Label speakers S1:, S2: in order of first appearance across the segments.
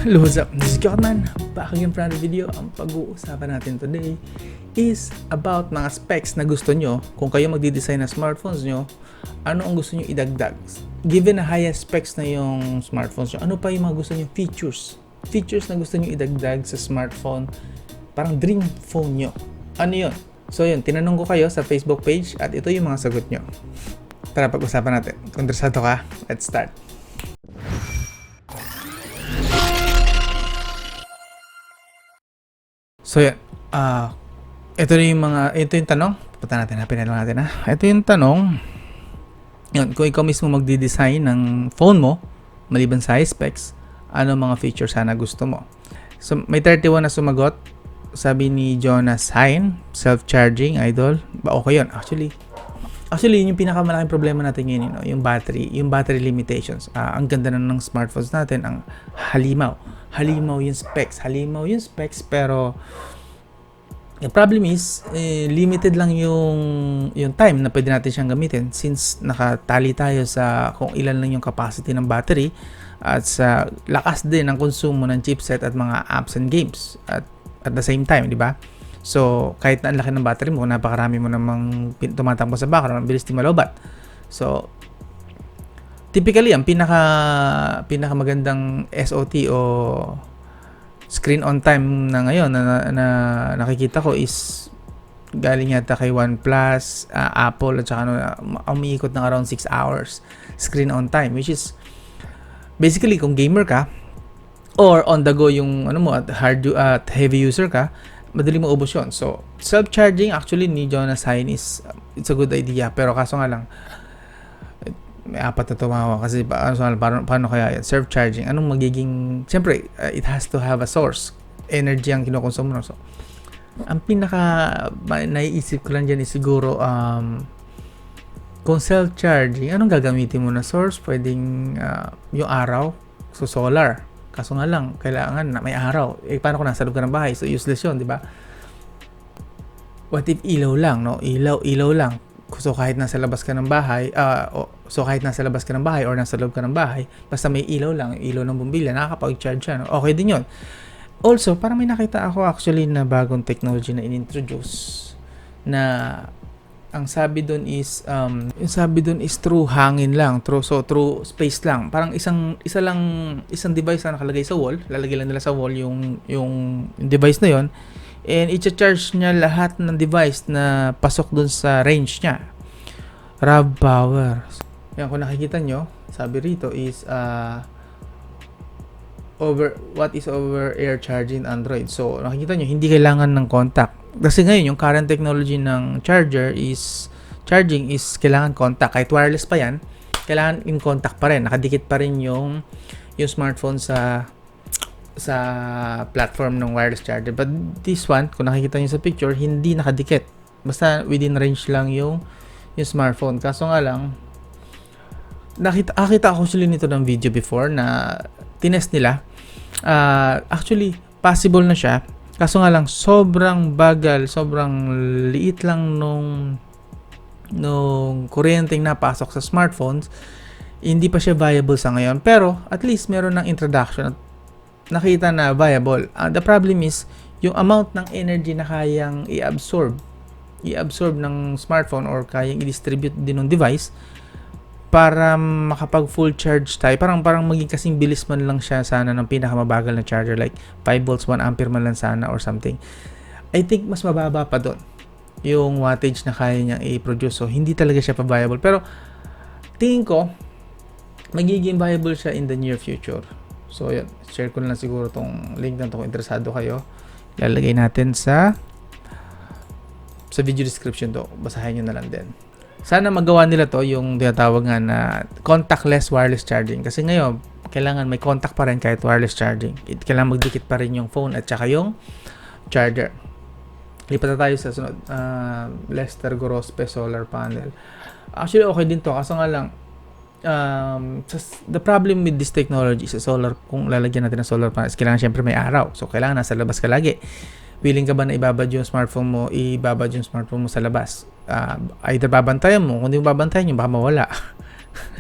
S1: What's up? This is Godman. Back again for another video. Ang pag-uusapan natin today is about mga specs na gusto nyo. Kung kayo magdi-design ng smartphones nyo, ano ang gusto nyo idagdag? Given na highest specs na yung smartphones nyo, ano pa yung mga gusto nyo features? Features na gusto nyo idagdag sa smartphone, parang dream phone nyo. Ano yun? So yun, tinanong ko kayo sa Facebook page at ito yung mga sagot nyo. Tara, pag-usapan natin. Kung interesado ka, let's start. So yan, ito yung tanong. Punta natin, hanapin na lang natin ha. Ito yung tanong. Yun, kung ikaw mismo magdi-design ng phone mo, maliban sa high specs, ano mga features sana gusto mo? So may 31 na sumagot. Sabi ni Jonas Hein, self-charging, idol. Okay yun. Actually, yun yung pinakamalaking problema natin ngayon, yung battery limitations. Ang ganda na ng smartphones natin, ang halimaw yung specs, pero yung problem is limited lang yung time na pwede natin siyang gamitin since nakatali tayo sa kung ilan lang yung capacity ng battery at sa lakas din ng konsumo ng chipset at mga apps and games at the same time, di ba? So, kahit na ang laki ng battery mo, napakarami mo namang tumatakbo sa background, ang bilis di malobat. So, typically, ang pinakamagandang SOT o screen on time na ngayon na nakikita ko is galing yata kay OnePlus, Apple, at saka umiikot ng around 6 hours screen on time, which is basically kung gamer ka or on the go yung at heavy user ka, madali mo ubos yun. So, self-charging actually ni Jonas Hein is it's a good idea, pero kaso nga lang may apat na tumawa kasi paano kaya yan? Self-charging, anong magiging, siyempre it has to have a source, energy ang kinukonsumo. So, ang pinaka naiisip ko lang dyan is siguro kung self-charging, anong gagamitin mo na source? Pwedeng yung araw, so solar. Kaso nga lang, kailangan na may araw. Paano kung nasa loob ka ng bahay? So useless yun, di ba? What if ilaw lang, no? Ilaw lang. So kahit nasa labas ka ng bahay, or nasa loob ka ng bahay, basta may ilaw lang, ilaw ng bumbilya, nakakapag-charge siya, no? Okay din yun. Also, parang may nakita ako actually na bagong technology na in-introduce na ang sabi doon is through hangin lang, through space lang. Parang isang device na nakalagay sa wall, lalagay lang nila sa wall yung device na yon, and i-charge niya lahat ng device na pasok doon sa range niya. Raw power. Yan, kung nakikita nyo, sabi rito is over air charging Android. So nakikita nyo, hindi kailangan ng contact. Kasi ngayon, yung current technology ng charging is kailangan contact. Kahit wireless pa yan, kailangan in contact pa rin. Nakadikit pa rin yung smartphone sa platform ng wireless charger. But this one, kung nakikita nyo sa picture, hindi nakadikit. Basta within range lang yung smartphone. Kaso nga lang, nakita ako actually nito ng video before na tinest nila. Actually, possible na siya. Kaso nga lang, sobrang bagal, sobrang liit lang nung kuryenteng napasok sa smartphones, hindi pa siya viable sa ngayon. Pero, at least, meron ng introduction at nakita na viable. The problem is, yung amount ng energy na kayang i-absorb ng smartphone or kayang i-distribute din ng device para makapag full charge tayo. Parang maging kasing bilis man lang siya sana ng pinakamabagal na charger, like 5 volts 1 ampere man lang sana or something. I think mas mababa pa doon yung wattage na kaya niyang i-produce. So hindi talaga siya pa viable, pero tingin ko magiging viable siya in the near future. So yun, share ko na lang siguro tong link na to kung interesado kayo. Ilalagay natin sa video description to. Basahin nyo na lang din. Sana magawa nila to, yung tinatawag nga na contactless wireless charging. Kasi ngayon, kailangan may contact pa rin kahit wireless charging. Kailangan magdikit pa rin yung phone at saka yung charger. Lipat na tayo sa sunod. Lester Gorospe solar panel. Actually, okay din to. Kaso nga lang, the problem with this technology sa solar, kung lalagyan natin ng solar panels, kailangan syempre may araw. So, kailangan nasa labas ka lagi. Willing ka ba na ibabad yung smartphone mo sa labas? Either babantayan mo, kung hindi mo babantayan yung baka mawala.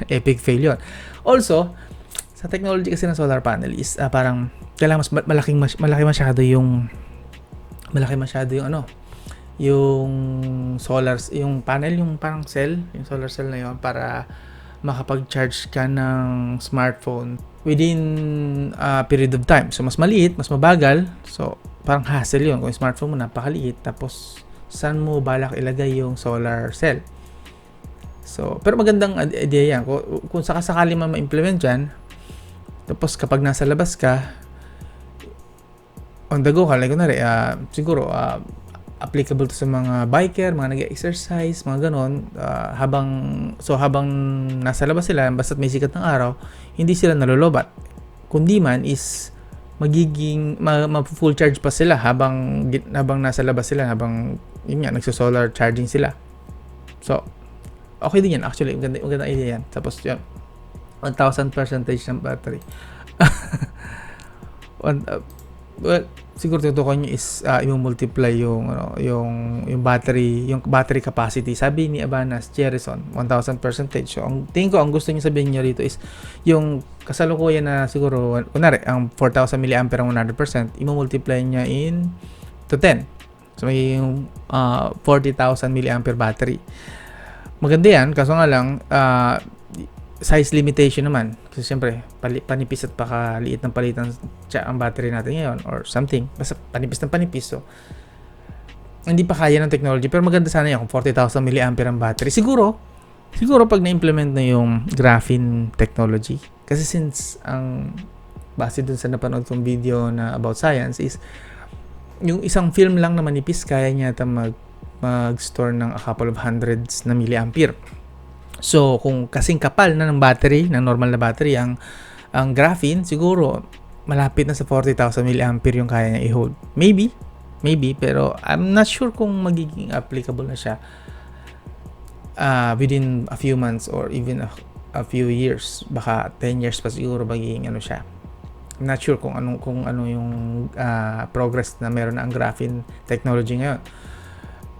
S1: Epic fail yun. Also, Sa technology kasi ng solar panel is parang kailangan mas malaki masyado yung yung yung panel, yung parang cell, yung solar cell na yun para makapag-charge ka ng smartphone within a period of time. So mas maliit, mas mabagal. So parang hassle yun kung yung smartphone mo napakaliit, tapos saan mo balak ilagay yung solar cell. So pero magandang idea yan kung sakasakali man ma-implement yan. Tapos kapag nasa labas ka, on the go ka, like kunwari, siguro applicable to sa mga biker, mga nag-exercise, mga ganon, habang nasa labas sila, basta't may sikat ng araw, hindi sila nalolobat. Kundi man is magiging full charge pa sila habang nasa labas sila, habang yun nga, nagso-solar charging sila. So okay din yan actually, maganda idea yan. Tapos yun, 1,000% ng battery. Well, siguro tutukan nyo is i-multiply yung battery capacity. Sabi ni Abanas Jerison, 1,000%. So ang tingin ko, ang gusto niya sabihin niya rito is yung kasalukuyan na siguro kunwari ang 4,000 mAh ang 100%, i-multiply niya to 10. So may 40,000 mAh battery. Maganda yan, kaso nga lang size limitation naman. Kasi siyempre, panipis at pakaliit ng palitan ang battery natin ngayon or something. Basta panipis ng panipis. So, hindi pa kaya ng technology. Pero maganda sana yan kung 40,000 mAh ang battery. Siguro pag na-implement na yung graphene technology. Kasi since base dun sa napanood kong video na about science is yung isang film lang na manipis kaya niya mag-store ng a couple of hundreds na milliampere. So, kung kasing kapal na ng battery, ng normal na battery, ang graphene, siguro, malapit na sa 40,000 mAh yung kaya niya i-hold. Maybe, pero I'm not sure kung magiging applicable na siya within a few months or even a few years. Baka 10 years pa siguro magiging siya. I'm not sure kung ano yung progress na meron na ang graphene technology ngayon.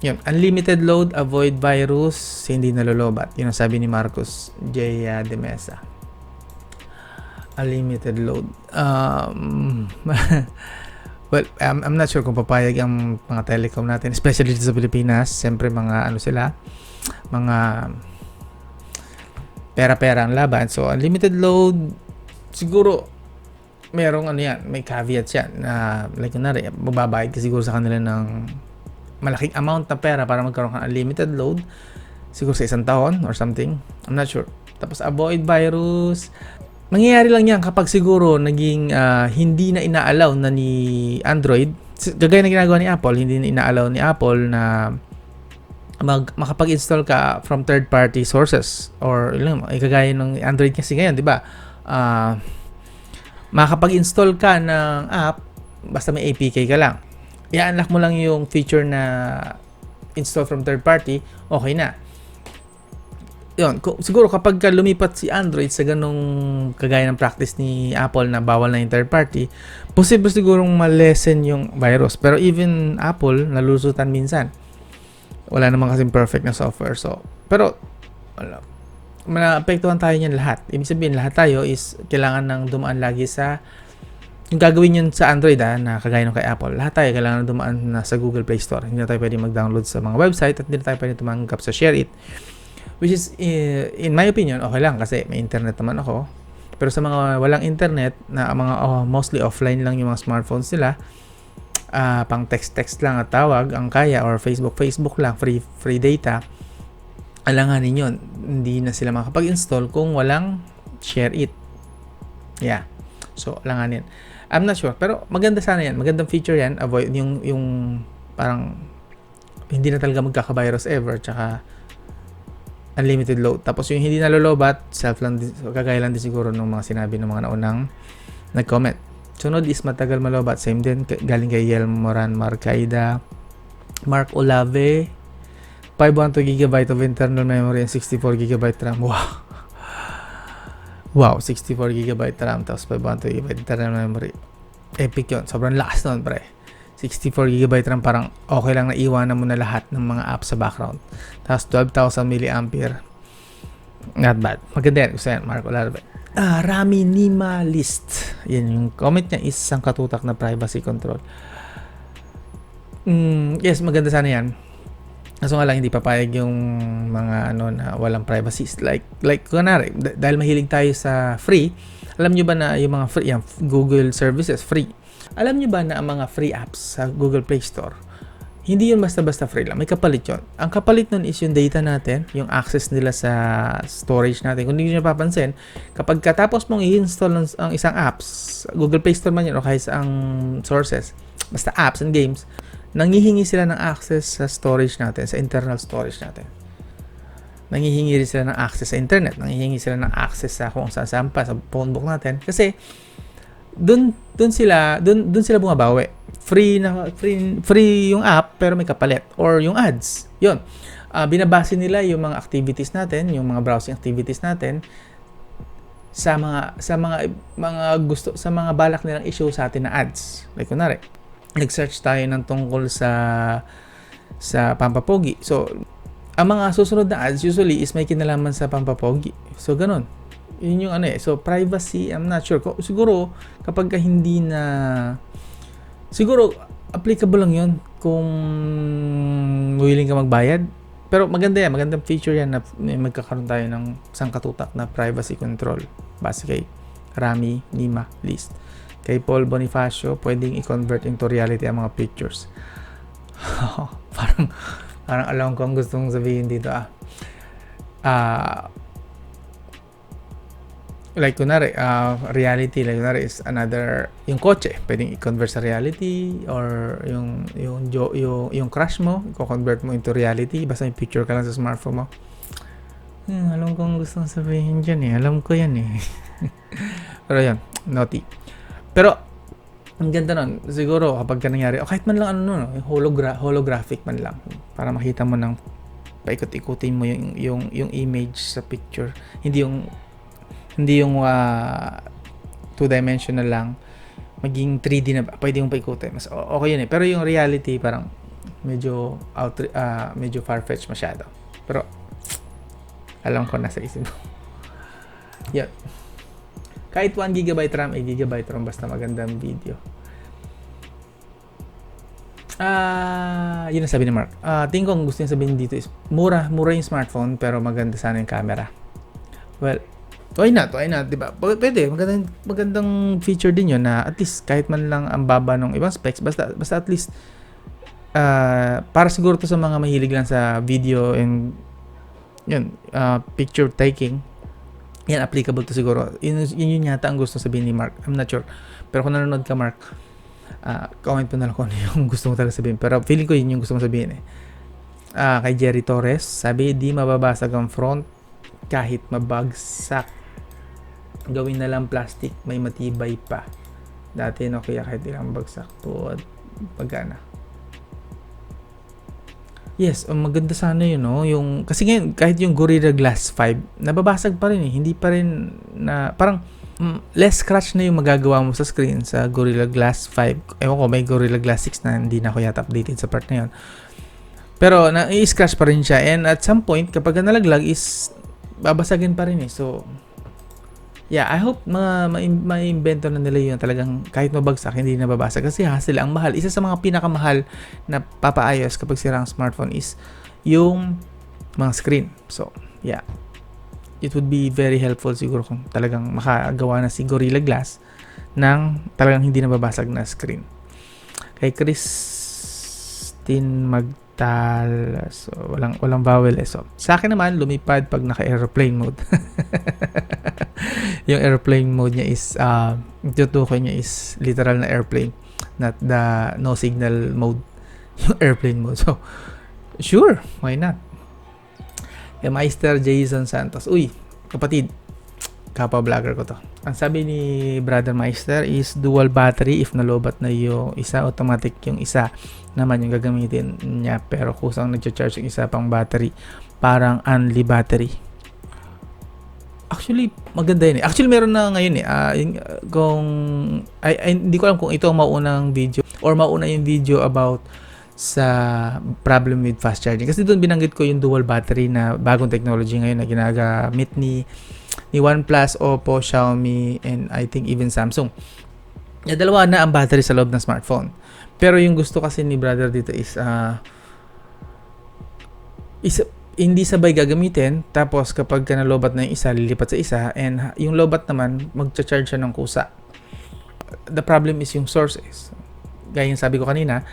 S1: Yun, unlimited load, avoid virus, hindi nalolobat. Yun ang sabi ni Marcos J. De Mesa. Unlimited load. Well, I'm not sure kung papayag ang mga telecom natin, especially dito sa Pilipinas. Siyempre, mga mga pera-pera ang laban. So, unlimited load, siguro, merong may caveats yan. Like, mababayad ka siguro sa kanila ng malaking amount na pera para magkaroon ng unlimited load, siguro sa 1 taon or something, I'm not sure. Tapos avoid virus, mangyayari lang yan kapag siguro naging hindi na ina-allow na ni Android, gagaya na ginagawa ni Apple, hindi na ina-allow ni Apple na makapag-install ka from third-party sources or kagaya ng Android kasi ngayon, di ba? Makapag-install ka ng app basta may APK ka lang. I-unlock mo lang yung feature na install from third party, okay na. Yun, siguro kapag lumipat si Android sa ganong kagaya ng practice ni Apple na bawal na yung third party, posible sigurong ma-lessen yung virus. Pero even Apple, nalusutan minsan. Wala namang kasing perfect na software. So, pero maapektuhan tayo niyan lahat. Ibig sabihin, lahat tayo is kailangan ng dumaan lagi sa yung gagawin yun sa Android na kagaya ng kay Apple. Lahat tayo kailangan dumaan na sa Google Play Store. Hindi na tayo pwede mag-download sa mga website at hindi na tayo pwede tumanggap sa ShareIt. Which is, in my opinion, okay lang kasi may internet naman ako. Pero sa mga walang internet, na mga mostly offline lang yung mga smartphones nila, pang text lang at tawag ang kaya or Facebook lang, free data, alanganin yun. Hindi na sila makapag-install kung walang ShareIt. Yeah. So, alanganin. I'm not sure, pero maganda sana yan. Magandang feature yan. Avoid yung parang hindi na talaga magkaka-virus ever, tsaka unlimited load. Tapos yung hindi nalolobat, self lang, kagaya lang din siguro ng mga sinabi ng mga naunang nag-comment. Sunod is matagal malobat. Same din, galing kay Yel Moran Marcaida, Mark Olave, 512GB of internal memory and 64GB RAM. Wow, 64GB RAM tapos 512GB internal memory. Epic yun. Sobrang lakas nun, pre. 64GB RAM, parang okay lang na iwanan mo na lahat ng mga apps sa background. Tapos 12,000 mAh. Not bad. Maganda yan. Gusto yan, Mark Olave. Rami Nima List. Yan, yung comment niya is sangkatutak na privacy control. Yes, maganda sana yan. Kaso nga lang hindi papayag yung mga ano na walang privacy. Like kunwari, dahil mahilig tayo sa free, alam nyo ba na yung mga free, yung Google services, free. Alam nyo ba na ang mga free apps sa Google Play Store, hindi yun basta-basta free lang. May kapalit yun. Ang kapalit nun is yung data natin, yung access nila sa storage natin. Kung hindi nyo napapansin, kapag katapos mong i-install ang isang apps, Google Play Store man yun o kahit sa ang sources, basta apps and games, nanghihingi sila ng access sa storage natin, sa internal storage natin. Nanghihingi rin sila ng access sa internet, nanghihingi sila ng access sa kung saan pa sa phone book natin kasi doon sila bumabawi. Free yung app pero may kapalit or yung ads. 'Yon. Binabase nila yung mga activities natin, yung mga browsing activities natin sa mga balak nilang issue sa atin na ads. Like kunwari, nag-search tayo ng tungkol sa pampapogi. So, ang mga susunod na ads usually is may kinalaman sa pampapogi. So, ganun. Yun yung ano eh. So, privacy, I'm not sure. Siguro, kapag hindi na... Siguro, applicable lang yun kung willing ka magbayad. Pero maganda yan. Magandang feature yan na magkakaroon tayo ng sangkatutak na privacy control. Base kay Rami Nima List. Kay Paul Bonifacio, pwedeng i-convert into reality ang mga pictures. parang alam ko ang gusto mong sabihin dito like kunwari reality, like kunwari is another, yung kotse pwedeng i-convert sa reality, or yung crush mo i-convert mo into reality basta may picture ka lang sa smartphone mo. Alam ko ang gusto mong sabihin dyan eh, alam ko yan eh. Pero yan, naughty. Pero ang ganda nun, siguro kapag ka nangyari, o kahit man lang yung holographic man lang, para makita mo ng paikot-ikutin mo yung image sa picture, hindi yung 2-dimensional lang, maging 3D na pwede yung paikutin, mas okay yun eh. Pero yung reality parang medyo far-fetched masyado, pero alam ko nasa isip mo. Yan. Kahit 1GB RAM, 8GB RAM, basta magandang video. Yun ang sabi ni Mark. Tingin ko ang gusto niya sabihin dito is mura yung smartphone pero maganda sana yung camera. Well, why not, diba? Pwede, magandang feature din yun na at least kahit man lang ang baba ng ibang specs, basta at least para siguro to sa mga mahilig lang sa video and yun, picture taking. Yan, applicable to siguro. Yun yata ang gusto sabihin ni Mark. I'm not sure. Pero kung nanonood ka, Mark, comment mo na lang kung ano yung gusto mo talaga sabihin. Pero feeling ko yun yung gusto mo sabihin eh. Kay Jerry Torres, sabi, di mababasag ang front kahit mabagsak. Gawin na lang plastic, may matibay pa. Dati no, kaya kahit ilang bagsak to pagana. Yes, maganda sana yun, no? Yung, kasi ngayon, kahit yung Gorilla Glass 5, nababasag pa rin eh. Hindi pa rin na, parang, less scratch na yung magagawa mo sa screen sa Gorilla Glass 5. Ewan ko, may Gorilla Glass 6 na hindi na ako yata updated sa part na yun. Pero, i-scratch pa rin siya. And at some point, kapag nalaglag is, babasagin pa rin eh. So, yeah, I hope ma-invento na nila yun talagang kahit mabagsak, hindi na babasag. Kasi hassle, ang mahal. Isa sa mga pinakamahal na papaayos kapag sira ang smartphone is yung mga screen. So, yeah. It would be very helpful siguro kung talagang makagawa na si Gorilla Glass ng talagang hindi na babasag na screen. Kay Christine so, walang vowel eh. So, sa akin naman, lumipad pag naka-airplane mode. Yung airplane mode niya is, tutukoy niya is literal na airplane, not the no signal mode. Yung airplane mode. So, sure, why not? Kay Meister Jason Santos. Uy, kapatid, kapa-vlogger ko to. Ang sabi ni Brother Meister is dual battery. If nalobat na yung isa, automatic yung isa naman yung gagamitin niya. Pero kusang nag-charge yung isa pang battery, parang only battery. Actually, maganda yun eh. Actually, meron na ngayon eh. Hindi ko alam kung ito ang maunang video or mauna yung video about sa problem with fast charging. Kasi doon binanggit ko yung dual battery na bagong technology ngayon na ginagamit ni ni OnePlus, Oppo, Xiaomi, and I think even Samsung. Dalawa na ang battery sa loob ng smartphone. Pero yung gusto kasi ni brother dito is hindi sabay gagamitin, tapos kapag ka nalobat na yung isa, lilipat sa isa, and yung lobat naman, magcha-charge siya ng kusa. The problem is yung sources. Gaya yung sabi ko kanina,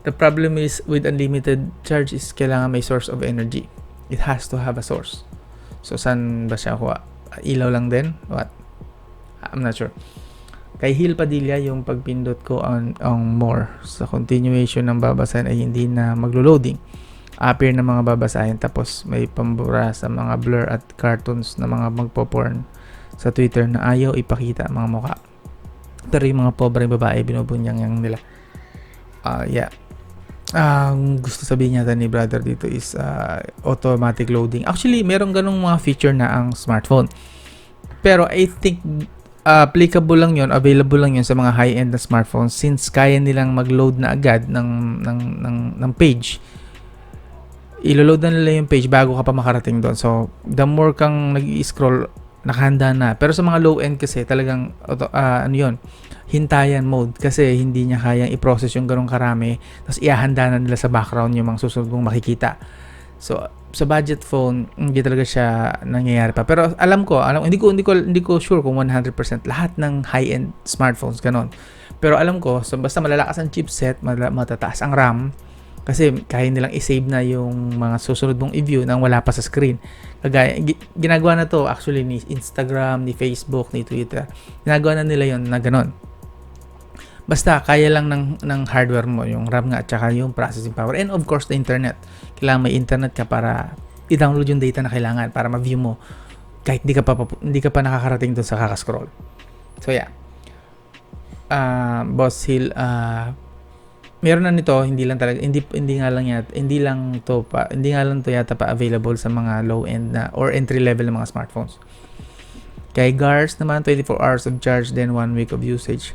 S1: the problem is with unlimited charge is kailangan may source of energy. It has to have a source. So, saan ba siya kuha? Ilaw lang din? What? I'm not sure. Kay Hil Padilla, yung pagpindot ko on more sa continuation ng babasahin ay hindi na maglo-loading. Appear na mga babasahin, tapos may pambura sa mga blur at cartoons na mga magpo-porn sa Twitter na ayaw ipakita mga mukha. Pero yung mga pobreng babae, binubunyang yang nila. Yeah. Ang gusto sabihin niya ni brother dito is automatic loading. Actually, merong ganong mga feature na ang smartphone. Pero I think applicable lang yon, available lang yon sa mga high-end na smartphones since kaya nilang mag-load na agad ng page. Ilo-load na nila yung page bago ka pa makarating doon. So, the more kang nag-i-scroll, nakahanda na. Pero sa mga low-end kasi talagang hintayan mode kasi hindi niya kayang i-process yung ganong karami, tapos ihahanda na nila sa background yung mga susunod mong makikita. So, sa budget phone, hindi talaga siya nangyayari pa. Pero hindi ko sure kung 100% lahat ng high-end smartphones ganon. Pero alam ko, so basta malalakas ang chipset, matataas ang RAM, kasi kaya nilang i-save na yung mga susunod mong i-view nang wala pa sa screen. Kagaya, ginagawa na to actually ni Instagram, ni Facebook, ni Twitter. Ginagawa na nila yon na ganon. Basta kaya lang ng hardware mo, yung RAM nga at saka yung processing power. And of course, the internet. Kailangan may internet ka para i-download yung data na kailangan para ma-view mo kahit hindi ka pa nakakarating doon sa kakascroll. So yeah. Boss Hill, meron na nito, hindi lang to yata pa available sa mga low end na or entry level ng mga smartphones. Kay Gars naman, 24 hours of charge then 1 week of usage.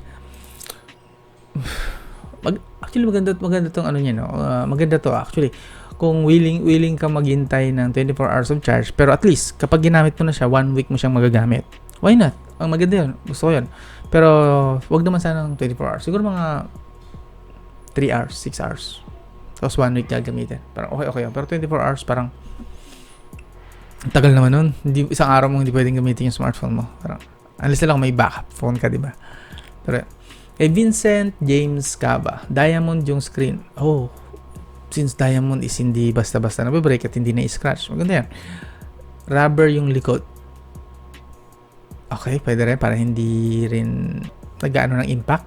S1: Actually maganda tong ano niya, no. Maganda to actually. Kung willing ka maghintay ng 24 hours of charge, pero at least kapag ginamit mo na siya, 1 week mo siyang magagamit. Why not? Ang maganda 'yun. Gusto ko 'yun. Pero wag naman sana ng 24 hours. Siguro mga 3 hours, 6 hours. Tapos 1 week gagamitin. Parang okay. Pero 24 hours parang tagal naman nun. Isang araw mo hindi pwedeng gamitin yung smartphone mo. Parang unless lang may backup phone ka, di ba? Pero kay Vincent James Cava, diamond yung screen. Oh, since diamond is hindi basta-basta nabibreak at hindi na-scratch. Maganda yan. Rubber yung likod. Okay, pwede rin para hindi rin nag-ano ng impact.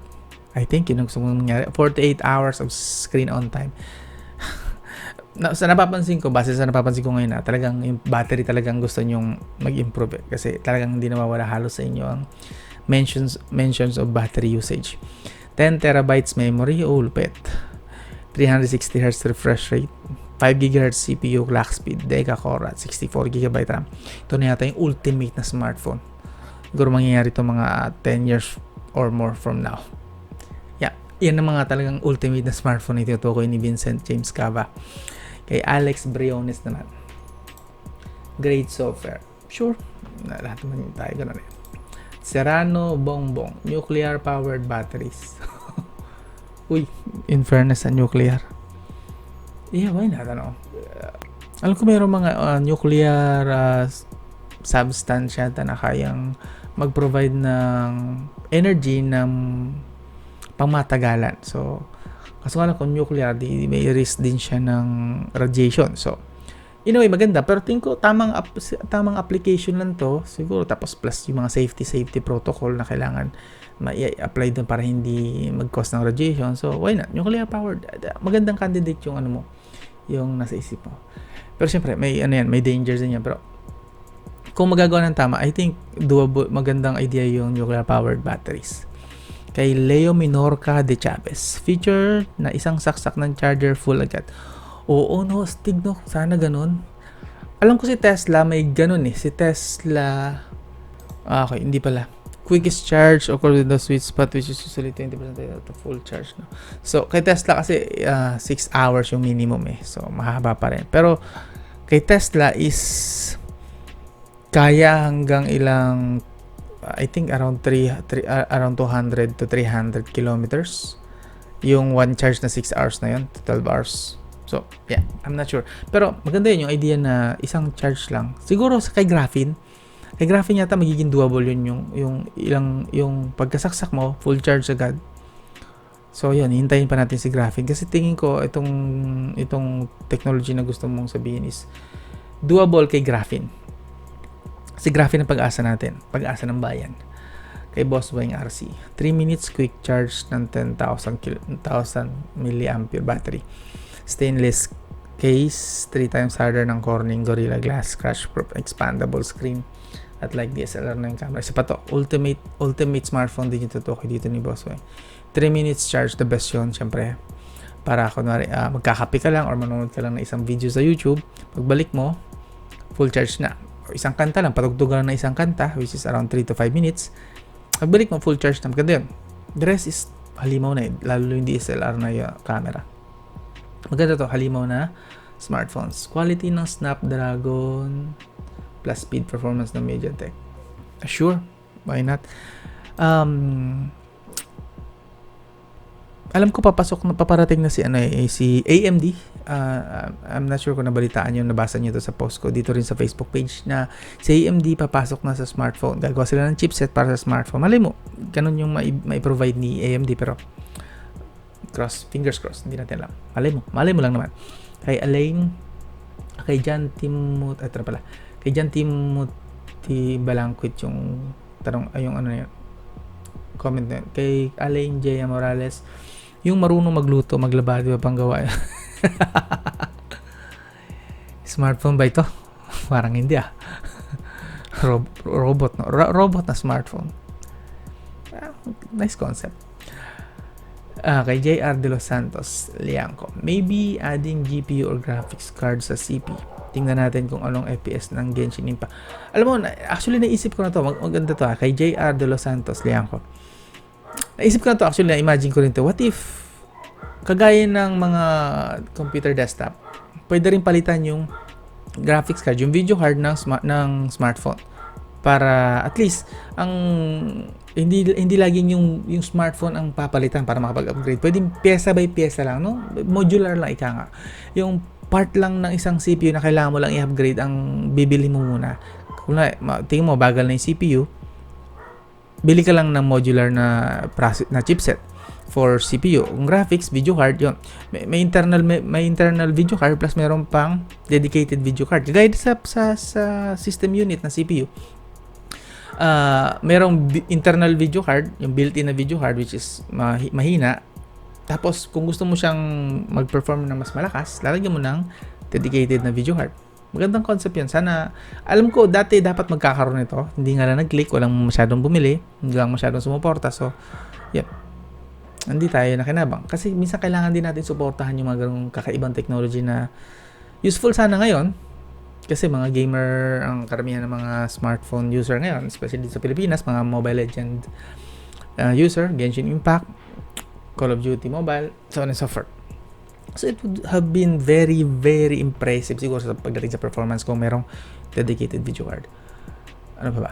S1: I think yun ang gusto mong nangyari. 48 hours of screen on time. Base sa napapansin ko ngayon na talagang yung battery talagang gusto nyong mag-improve kasi talagang hindi nawawala halos sa inyo ang mentions of battery usage. 10 terabytes memory, lupit. 360 Hz refresh rate, 5 GHz CPU clock speed, deca-core at 64 GB RAM. Ito na yata yung ultimate na smartphone. Siguro mangyayari ito mga 10 years or more from now. Yeah, yan ang mga talagang ultimate na smartphone na tinutukoy ni Vincent James Cava. Kay Alex Briones naman, great software. Sure, lahat naman tayo gano'n eh. Serrano Bongbong, nuclear powered batteries. Uy, in fairness sa nuclear. Yeah, why not? Alam ko mayroong mga nuclear substance na kayang mag-provide ng energy ng pangmatagalan. So, kaso nga lang kung nuclear, may risk din siya ng radiation. So, in a way, maganda. Pero tingin ko, tamang application lang to. Siguro, tapos plus yung mga safety protocol na kailangan ma-apply doon para hindi mag-cause ng radiation. So, why not? Nuclear powered. Magandang candidate yung yung nasa isip mo. Pero syempre, may dangers din yan. Pero, kung magagawa ng tama, I think, doable, magandang idea yung nuclear powered batteries. Kay Leo Minorca de Chavez, feature na isang saksak ng charger full agad. Oo, no, stig, no. Sana ganun. Alam ko si Tesla, may ganun eh. Si Tesla, okay, hindi pala. Quickest charge occurs with the sweet spot which is usually 20% to full charge. No? So, kay Tesla kasi 6 hours yung minimum eh. So, mahaba pa rin. Pero, kay Tesla is kaya hanggang ilang, I think around around 200 to 300 kilometers. Yung one charge na 6 hours na yun, 12 hours. So, yeah, I'm not sure. Pero maganda yun yung idea na isang charge lang. Siguro kay Graphene, yata magiging doable yun yung pagkasaksak mo, full charge agad. So, yun, hintayin pa natin si Graphene. Kasi tingin ko, itong technology na gusto mong sabihin is doable kay Graphene. Si Graphene ang pag-asa natin, pag-asa ng bayan. Kay Boss Boying RC. 3 minutes quick charge ng 10,000 milliampere battery. Stainless case, 3 times harder ng Corning Gorilla Glass, crash proof, expandable screen. At like DSLR na yung camera. Isa pa to, ultimate smartphone din yung tutukoy dito ni Boss Boy. 3 minutes charge, the best yun, syempre. Para kunwari, magkakape ka lang or manonood ka lang ng isang video sa YouTube, pagbalik mo, full charge na. O isang kanta lang, patugtugan na isang kanta, which is around 3 to 5 minutes. Pagbalik mo, full charge na. Maganda yun. The rest is halimaw na lalo yung DSLR na yung camera. Maganda to, halimaw na smartphones. Quality ng Snapdragon plus speed performance ng MediaTek. Sure, why not? Alam ko paparating na si AMD. I'm not sure kung nabalitaan nyo, nabasa nyo to sa post ko dito rin sa Facebook page na si AMD papasok na sa smartphone. Gagawa sila ng chipset para sa smartphone. Malay mo, ganun yung mai-provide ni AMD, pero fingers crossed, hindi natin alam. Malay mo lang naman. Kay John Timothy Balangquit yung tanong, yung ano yun, comment na yun. Kay Alain J. Morales, yung marunong magluto, maglaba, di ba pang gawa? Smartphone ba ito? Parang hindi robot, no? Robot na smartphone. Nice concept. Kay JR De Los Santos Liangco, maybe adding GPU or graphics card sa CP. Tingnan natin kung anong FPS ng Genshin Impact. Alam mo, actually naisip ko na to, maganda to kay JR De Los Santos Liangco. Naisip ko na to, actually na-imagine ko rin to, what if kagaya ng mga computer desktop, pwede rin palitan yung graphics card, yung video card ng smartphone, para at least ang hindi laging yung smartphone ang papalitan para makapag-upgrade. Pwedeng pyesa by pyesa lang, no? Modular lang ika nga. Yung part lang ng isang CPU na kailangan mo lang i-upgrade ang bibili mo muna. Kung tingin mo bagal na yung CPU, bili ka lang ng modular na chipset for CPU. Kung graphics, video card, yun. May internal video card plus meron pang dedicated video card. Gaya sa system unit na CPU. Merong internal video card, yung built-in na video card which is mahina. Tapos kung gusto mo siyang mag-perform ng mas malakas, lalagyan mo ng dedicated na video card. Magandang concept yun. Sana, alam ko, dati dapat magkakaroon nito. Hindi nga lang nag-click, walang masyadong bumili, hindi lang masyadong sumuporta. So, yep. Hindi tayo nakinabang. Kasi minsan kailangan din natin suportahan yung mga ganung kakaibang technology na useful sana ngayon. Kasi mga gamer ang karamihan ng mga smartphone user ngayon, especially sa Pilipinas, mga Mobile Legend user, Genshin Impact, Call of Duty Mobile, so on and so forth. So it would have been very, very impressive siguro sa pagdating sa performance kung merong dedicated video card. Ano pa ba?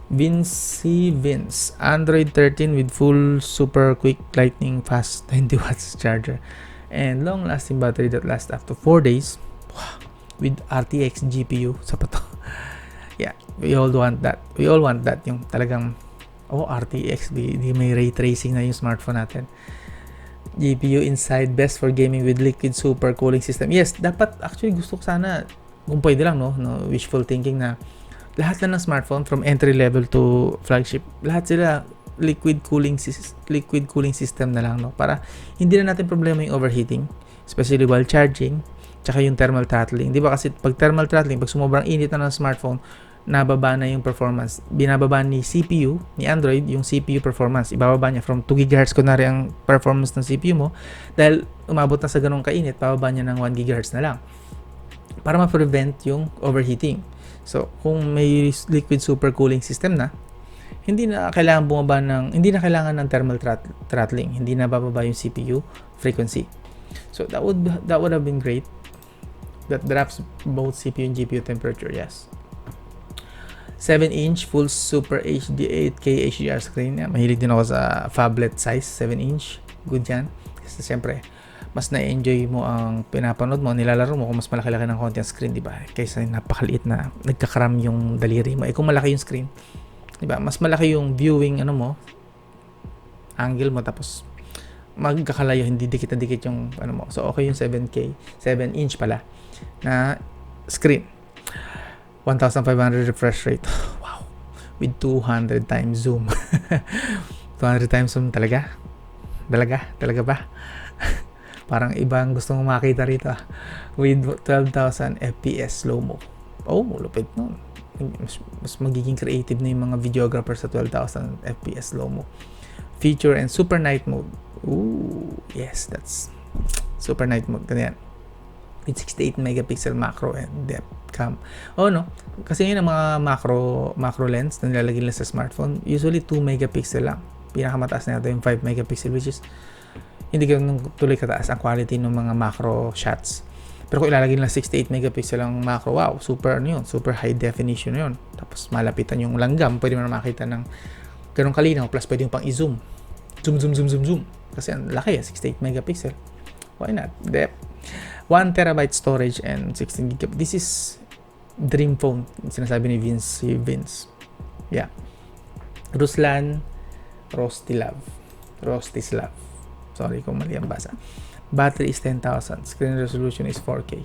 S1: Vince, Android 13 with full super quick lightning fast 20 watts charger and long lasting battery that lasts up to 4 days. Wow. With RTX GPU. Sa pa to. Yeah, we all want that. Yung talagang RTX, di may ray tracing na yung smartphone natin. GPU inside, best for gaming with liquid super cooling system. Yes, dapat actually gusto ko sana, kung pwede lang, no wishful thinking na lahat na ng smartphone from entry level to flagship, lahat sila liquid cooling system na lang, no, para hindi na natin problema yung overheating, especially while charging, tsaka yung thermal throttling. Di ba kasi pag thermal throttling, pag sumobrang init na ng smartphone, nababa na yung performance. Binababa ni CPU, ni Android, yung CPU performance. Ibababa niya from 2 GHz kunwari ang performance ng CPU mo. Dahil umabot na sa ganong kainit, bababa niya ng 1 GHz na lang. Para ma-prevent yung overheating. So, kung may liquid supercooling system na, hindi na kailangan ng thermal throttling. Hindi na bababa yung CPU frequency. So, that would have been great. that drops both CPU and GPU temperature. Yes. 7-inch full Super HD 8K HDR screen. Yeah, mahilig din ako sa phablet size 7-inch. Good yan. Kasi siyempre, mas na-enjoy mo ang pinapanood mo, nilalaro mo kung mas malaki-laki ng konti ang screen, di ba? Kaysa napakaliit na nagkakaram yung daliri mo. Kung malaki yung screen, di ba? Mas malaki yung viewing angle mo, tapos magkakalayo, hindi dikit na dikit yung mo. So okay yung 7-inch pala na screen. 1,500 refresh rate. Wow. With 200 times zoom. 200 times zoom talaga? Talaga ba? Parang ibang gusto mong makita rito. With 12,000 FPS slow-mo. Oh, lupit nun. Mas magiging creative na yung mga videographer sa 12,000 FPS slow-mo. Feature and super night mode. Ooh, yes, that's super night mode. Ganyan. With 68 megapixel macro and depth cam. Oh no, kasi yun ang mga macro lens na nilalagay nila sa smartphone. Usually 2 megapixel lang. Pinakamataas na ito yung 5 megapixel, which is hindi ganun tuloy kataas ang quality ng mga macro shots. Pero kung ilalagay nila 68 megapixel ang macro, wow, super high definition yun. Tapos malapitan yung langgam, pwede mo na makita ng ganun kalinaw, plus pwede yung pang i-zoom. Zoom. Kasi ang laki, 68 megapixel. Why not? Depth. 1 terabyte storage and 16 GB. This is dream phone. Sinasabi ni Vince. Yeah. Ruslan Rostislav. Sorry kung mali ang basa. Battery is 10,000. Screen resolution is 4K.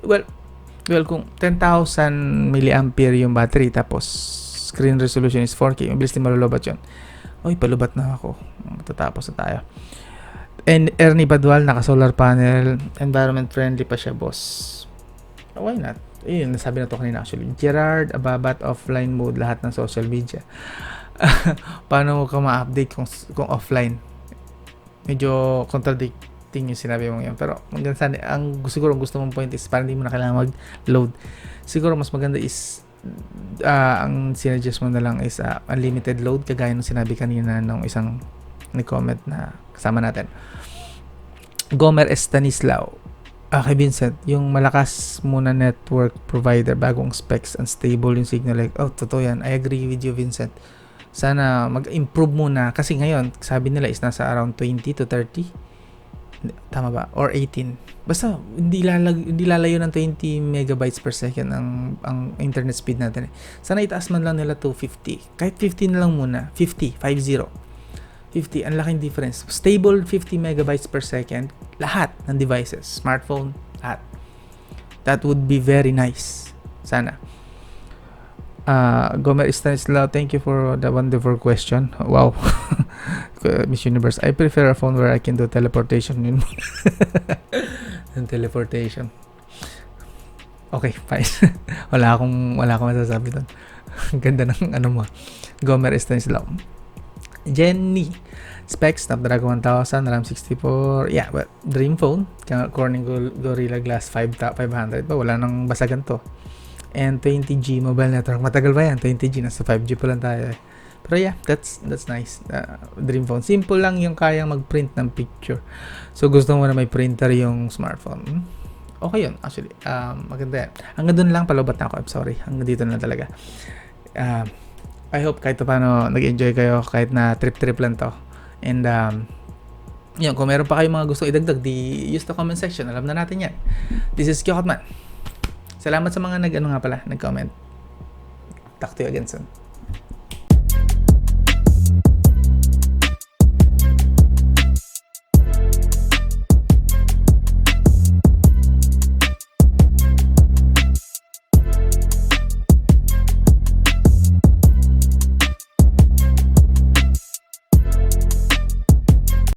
S1: Well, kung 10,000 milliampere yung battery tapos screen resolution is 4K, mabilis din malulobat yun. Uy, palubat na ako. Matatapos na tayo. And Ernie Badual, naka-solar panel. Environment friendly pa siya, boss. Why not? Yun, nasabi na to kanina actually. Gerard Ababat, offline mode, lahat ng social media. Paano mo ka ma-update kung offline? Medyo contradicting yung sinabi mo yun. Pero siguro gusto mong point is parang hindi mo na kailangan mag-load. Siguro mas maganda is ang sinuggest mo na lang is unlimited load, kagaya ng sinabi kanina nung isang ni-comment na kasama natin. Gomer Estanislao. Kay Vincent, yung malakas muna network provider, bagong specs, unstable yung signal. Totoo yan. I agree with you, Vincent. Sana mag-improve muna. Kasi ngayon, sabi nila is nasa around 20 to 30. Tama ba? Or 18. Basta, hindi lalayo ng 20 megabytes per second ang internet speed natin. Sana itaas man lang nila to 50. Kahit 50 na lang muna. 50. 50, ang laking difference. Stable 50 megabytes per second. Lahat ng devices. Smartphone, lahat. That would be very nice. Sana. Gomer Stanislaw, thank you for the wonderful question. Wow. Miss Universe, I prefer a phone where I can do teleportation. Yun and teleportation. Okay, fine. wala akong masasabi doon. Ganda ng mo. Gomer Stanislaw. Jenny, specs, Snapdragon 1000, RAM 64. Yeah, but dream phone. Corning Gorilla Glass 500 pa. Wala nang basagan to. And 20G mobile network. Matagal ba yan? 20G, nasa 5G pa lang tayo. Pero yeah, that's nice. Dream phone. Simple lang yung kayang mag-print ng picture. So gusto mo na may printer yung smartphone. Okay yun, actually. Maganda yan. Hanggang doon lang, palubat na ako. I'm sorry. Hanggang dito na talaga. I hope kahit paano nag-enjoy kayo kahit na trip lang to. And yun, kung meron pa kayong mga gusto idagdag, use the comment section. Alam na natin yan. This is Kyokotman. Salamat sa mga nag-comment. Talk to you again soon.